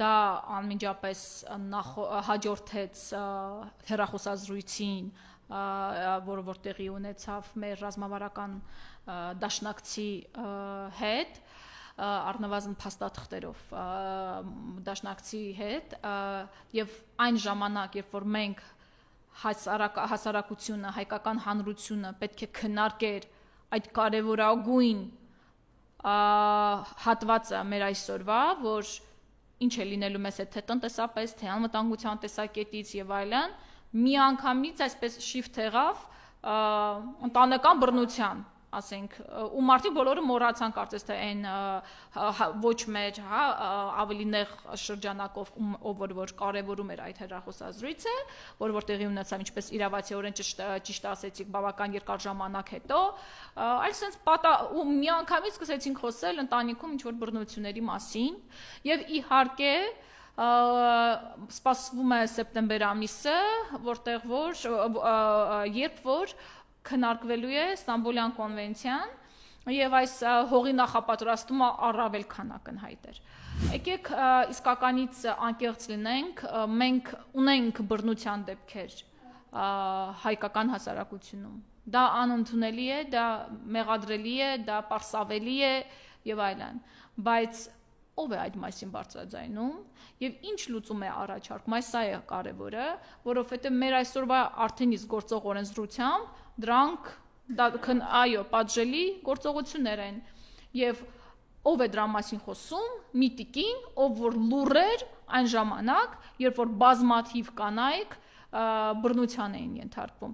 դա անմիջապես հաջորդեց հեռախոսազրույցին, որը տեղի ունեցավ մեր ռազմավարական դաշնակցի հետ, առնվազն փաստաթղթերով դաշնակցի հետ, եւ այն ժամանակ, երբ որ մենք հասարակությունը, հայկական հանրությունը պետք է քննարկեր այդ կարևորագույն հատվածը մեր այսօրվա, որ ինչ է լինելու մեզ հետ, թե տնտեսապես, թե անվտանգության տեսակետից եւ այլն, միանգամից այսպես շիֆթ եղավ ընտանեկան բռնության, ասենք, ու մարդիկ բոլորը մոռացան կարծես թե այն ոչ մեր, ավելի նեղ շրջանակով, ով որ կարևորում էր այդ հեռախոսազրույցը, որ տեղի ունեցավ, ինչպես իրավացիորեն ճիշտ ասեցիք, բավական երկար ժամանակ հետո, այլ sense ու միանգամից սկսեցինք խոսել ընտանիքում ինչ-որ բռնությունների մասին, եւ իհարկե սպասվում է սեպտեմբեր ամիսը, երբ որ քննարկվելու է Ստամբուլյան կոնվենցիան եւ այս հողի նախապատրաստումը առավել քան ակնհայտ էր։ Եկեք իսկականից անկեղծ լինենք, մենք ունենք բռնության դեպքեր հայկական հասարակությունում։ Դա անընդունելի է, դա մեղադրելի է, դա պարսավելի է եւ այլն, բայց ով է այդ մասին բարձրաձայնում եւ ինչ լուծում է առաջարկում, սա է կարևորը, որովհետեւ մեր այսօրվա արդեն իսկ գործող օրենսդրությամբ դրանք պատժելի գործողություններ են եւ ով է դրա մասին խոսում, մի տիկին, ով որ լուռ էր այն ժամանակ, երբ որ բազմաթիվ կանայք բռնության էին ենթարկվում։